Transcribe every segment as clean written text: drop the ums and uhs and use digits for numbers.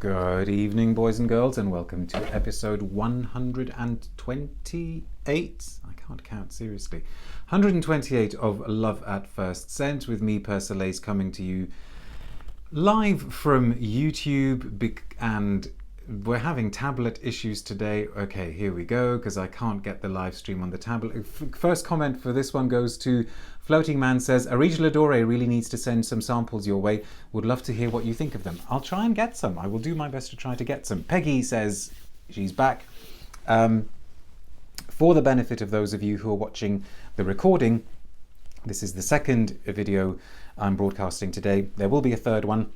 Good evening, boys and girls, and welcome to episode 128. I can't count, seriously. 128 of Love at First Scent, with me, Persolaise, coming to you live from YouTube, and we're having tablet issues today. Okay, here we go, because I can't get the live stream on the tablet. First comment for this one goes to Floating Man. Says, Arigel Adore really needs to send some samples your way. Would love to hear what you think of them. I'll try and get some. I will do my best to try to get some. Peggy says she's back. For the benefit of those of you who are watching the recording, this is the second video I'm broadcasting today. There will be a third one.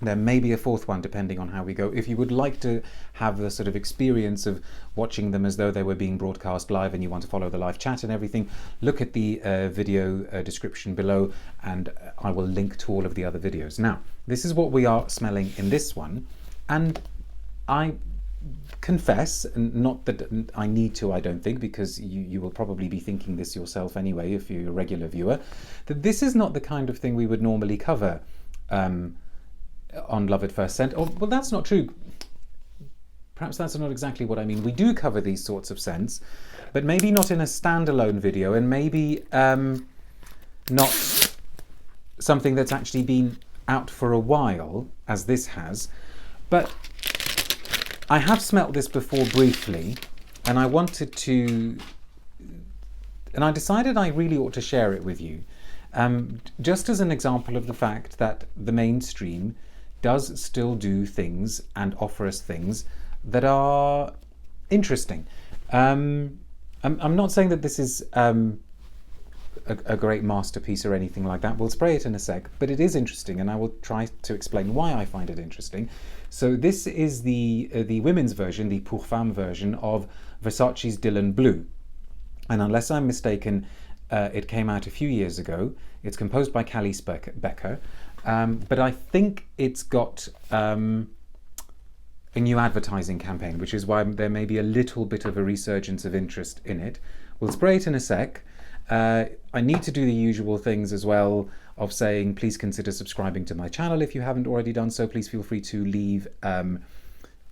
There may be a fourth one, depending on how we go. If you would like to have the sort of experience of watching them as though they were being broadcast live and you want to follow the live chat and everything, look at the video description below and I will link to all of the other videos. Now, this is what we are smelling in this one. And I confess, and not that I need to, I don't think, because you will probably be thinking this yourself anyway if you're a regular viewer, that this is not the kind of thing we would normally cover on Love at First Scent. Oh, well, that's not true. Perhaps that's not exactly what I mean. We do cover these sorts of scents, but maybe not in a standalone video, and maybe not something that's actually been out for a while, as this has. But I have smelt this before briefly, and I wanted to, and I decided I really ought to share it with you, just as an example of the fact that the mainstream does still do things and offer us things that are interesting. I'm not saying that this is a great masterpiece or anything like that. We'll spray it in a sec, but it is interesting, and I will try to explain why I find it interesting. So this is the women's version, the Pour Femme version of Versace's Dylan Blue. And unless I'm mistaken, it came out a few years ago. It's composed by Calice Becker. But I think it's got a new advertising campaign, which is why there may be a little bit of a resurgence of interest in it. We'll spray it in a sec. I need to do the usual things as well of saying, please consider subscribing to my channel if you haven't already done so. Please feel free to leave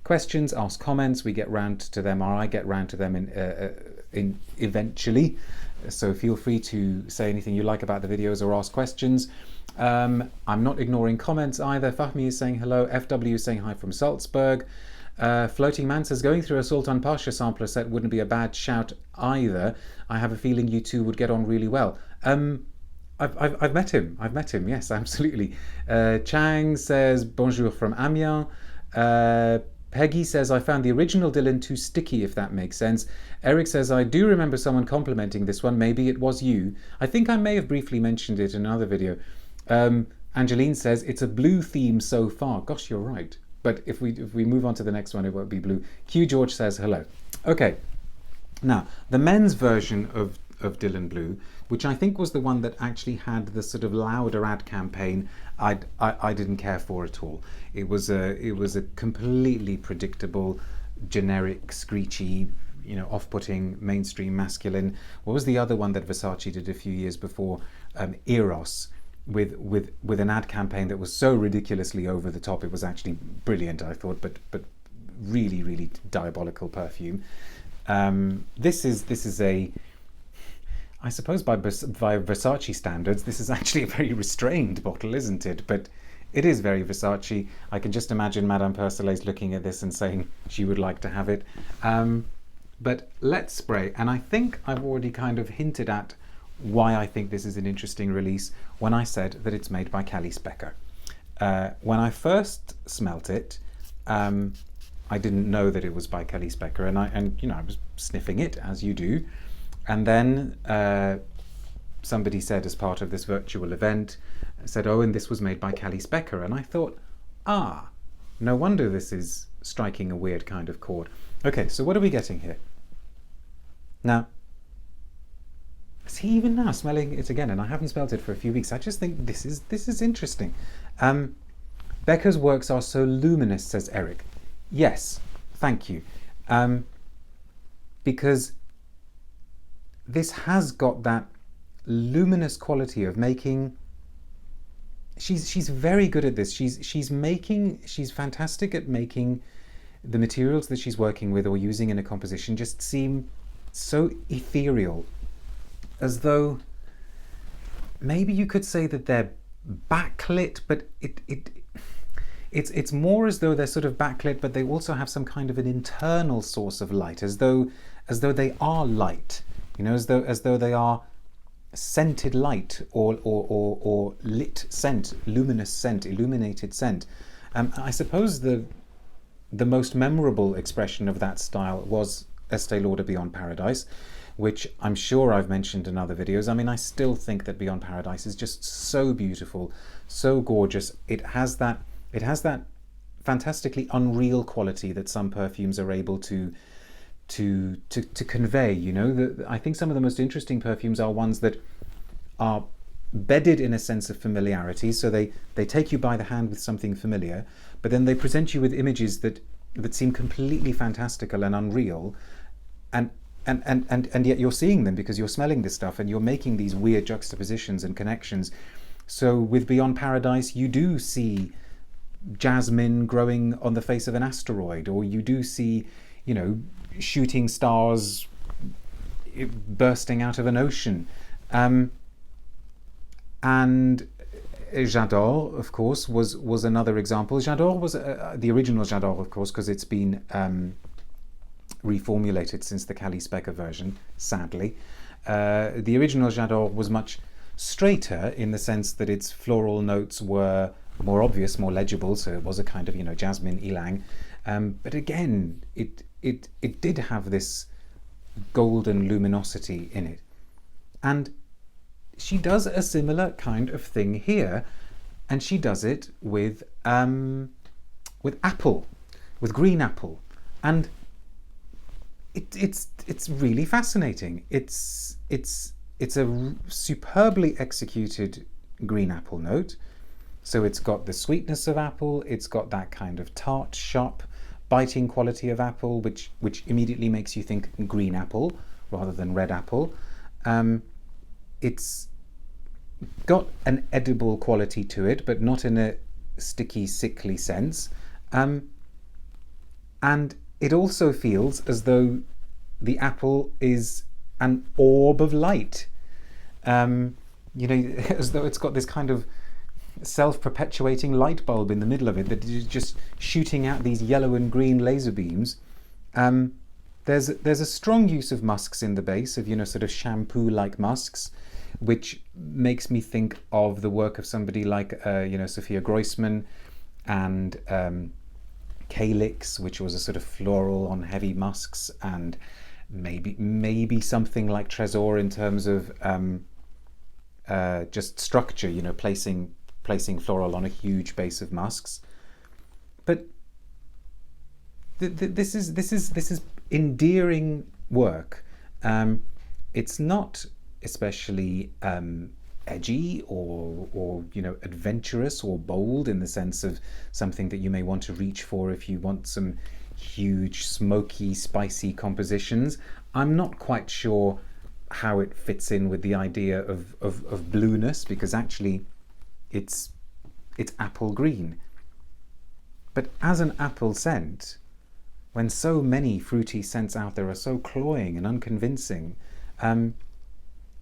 questions, ask comments. We get round to them, or I get round to them in eventually. So feel free to say anything you like about the videos or ask questions. I'm not ignoring comments either. Fahmi is saying hello. FW is saying hi from Salzburg. Floating Man says, going through a Sultan Pasha sampler set wouldn't be a bad shout either. I have a feeling you two would get on really well. I've met him. Yes, absolutely. Chang says, bonjour from Amiens. Peggy says, I found the original Dylan too sticky, if that makes sense. Eric says, I do remember someone complimenting this one. Maybe it was you. I think I may have briefly mentioned it in another video. Angeline says, it's a blue theme so far. Gosh, you're right. But if we move on to the next one, it won't be blue. Q George says hello. Okay. Now, the men's version of Dylan Blue, which I think was the one that actually had the sort of louder ad campaign, I didn't care for at all. It was a completely predictable, generic, screechy, off-putting, mainstream, masculine. What was the other one that Versace did a few years before? Eros. With an ad campaign that was so ridiculously over the top, it was actually brilliant, I thought, but really, really diabolical perfume. This is a, I suppose by Versace standards, this is actually a very restrained bottle, isn't it? But it is very Versace. I can just imagine Madame Persolaise looking at this and saying she would like to have it. But let's spray, and I think I've already kind of hinted at why I think this is an interesting release when I said that it's made by Calice Becker. When I first smelt it, I didn't know that it was by Calice Becker, and I was sniffing it, as you do, and then somebody said, as part of this virtual event, said, oh, and this was made by Calice Becker, and I thought, no wonder this is striking a weird kind of chord. Okay, so what are we getting here? Now, see, even now smelling it again, and I haven't smelled it for a few weeks, I just think this is interesting. Becker's works are so luminous, says Eric. Yes, thank you. Because this has got that luminous quality of making she's very good at this. She's fantastic at making the materials that she's working with or using in a composition just seem so ethereal, as though maybe you could say that they're backlit, but it's more as though they're sort of backlit, but they also have some kind of an internal source of light, as though they are light, as though they are scented light or lit scent, luminous scent, illuminated scent. I suppose the most memorable expression of that style was Estee Lauder Beyond Paradise, which I'm sure I've mentioned in other videos. I mean, I still think that Beyond Paradise is just so beautiful, so gorgeous. It has that fantastically unreal quality that some perfumes are able to convey. I think some of the most interesting perfumes are ones that are bedded in a sense of familiarity. So they take you by the hand with something familiar, but then they present you with images that seem completely fantastical and unreal, and yet you're seeing them because you're smelling this stuff and you're making these weird juxtapositions and connections. So with Beyond Paradise, you do see jasmine growing on the face of an asteroid, or you do see, shooting stars bursting out of an ocean. And J'adore, of course, was another example. J'adore was the original J'adore, of course, because it's been reformulated since the Calice Becker version, sadly. The original J'adore was much straighter in the sense that its floral notes were more obvious, more legible, so it was a kind of, jasmine ylang. But again, it did have this golden luminosity in it. And she does a similar kind of thing here, and she does it with apple, with green apple, and it's really fascinating. It's a superbly executed green apple note. So it's got the sweetness of apple, it's got that kind of tart, sharp, biting quality of apple, which immediately makes you think green apple rather than red apple. It's got an edible quality to it, but not in a sticky, sickly sense. And it also feels as though the apple is an orb of light. As though it's got this kind of self-perpetuating light bulb in the middle of it that is just shooting out these yellow and green laser beams. There's a strong use of musks in the base, of sort of shampoo-like musks, which makes me think of the work of somebody like Sophia Groisman and Calice, which was a sort of floral on heavy musks, and maybe something like Trésor in terms of just structure, placing floral on a huge base of musks. But this is endearing work. It's not especially edgy or adventurous or bold in the sense of something that you may want to reach for if you want some huge, smoky, spicy compositions. I'm not quite sure how it fits in with the idea of blueness, because actually it's apple green. But as an apple scent, when so many fruity scents out there are so cloying and unconvincing,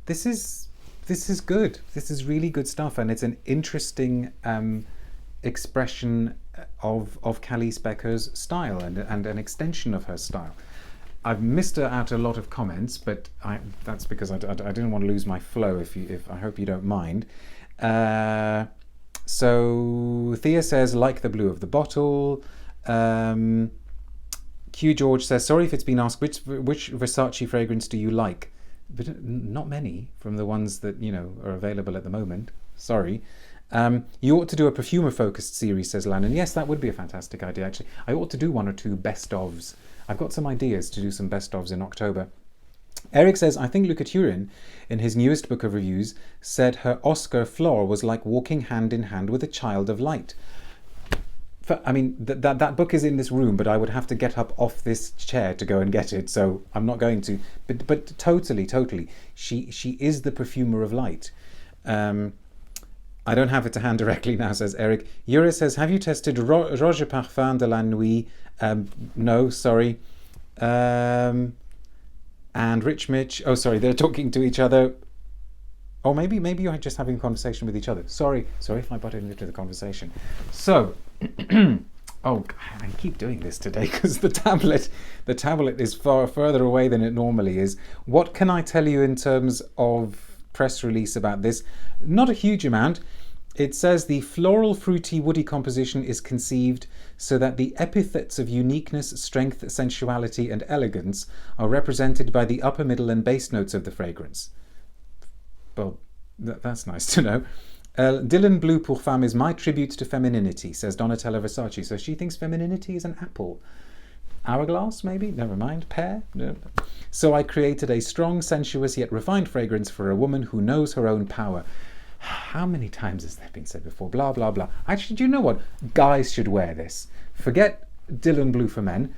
this is good. This is really good stuff, and it's an interesting expression of Calice Becker's style and an extension of her style. I've missed out a lot of comments, but that's because I didn't want to lose my flow. If I hope you don't mind. So Thea says, like the blue of the bottle. Q George says, sorry if it's been asked, which Versace fragrance do you like? But not many from the ones that are available at the moment. Sorry. You ought to do a perfumer focused series, says Lannon. Yes, that would be a fantastic idea, actually. I ought to do one or two best ofs. I've got some ideas to do some best ofs in October. Eric says, I think Luca Turin, in his newest book of reviews, said her Oscar Flor was like walking hand in hand with a child of light. That book is in this room, but I would have to get up off this chair to go and get it, so I'm not going to. But totally, she is the perfumer of light. I don't have it to hand directly now, says Eric. Yuri says, have you tested Roger Parfum de la Nuit? No, sorry. And Rich Mitch, oh, sorry, they're talking to each other. Or maybe you're just having a conversation with each other. Sorry if I butted into the conversation. So, oh, I keep doing this today because the tablet is far further away than it normally is. What can I tell you in terms of press release about this? Not a huge amount. It says the floral, fruity, woody composition is conceived so that the epithets of uniqueness, strength, sensuality, and elegance are represented by the upper, middle, and base notes of the fragrance. Well, that's nice to know. Dylan Blue pour Femme is my tribute to femininity, says Donatella Versace. So she thinks femininity is an apple. Hourglass, maybe? Never mind. Pear? No. So I created a strong, sensuous, yet refined fragrance for a woman who knows her own power. How many times has that been said before? Blah, blah, blah. Actually, do you know what? Guys should wear this. Forget Dylan Blue for men.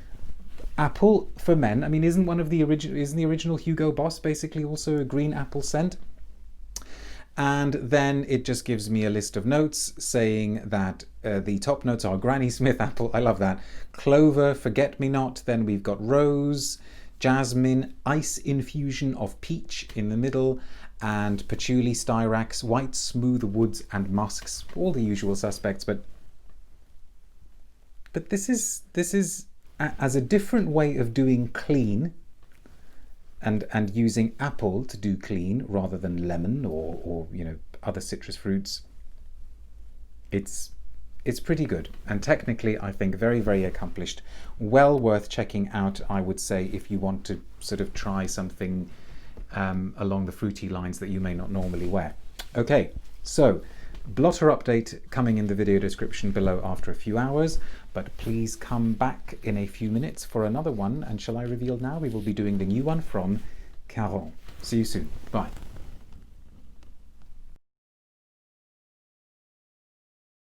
Apple for men. I mean, isn't the original Hugo Boss basically also a green apple scent? And then it just gives me a list of notes saying that the top notes are Granny Smith apple, I love that, clover, forget-me-not, then we've got rose, jasmine, ice infusion of peach in the middle, and patchouli, styrax, white smooth woods, and musks. All the usual suspects, but this is as a different way of doing clean. And using apple to do clean rather than lemon or other citrus fruits, it's pretty good, and technically I think very, very accomplished. Well worth checking out, I would say, if you want to sort of try something along the fruity lines that you may not normally wear. Okay, so blotter update coming in the video description below after a few hours, but please come back in a few minutes for another one. And shall I reveal now? We will be doing the new one from Caron. See you soon. Bye.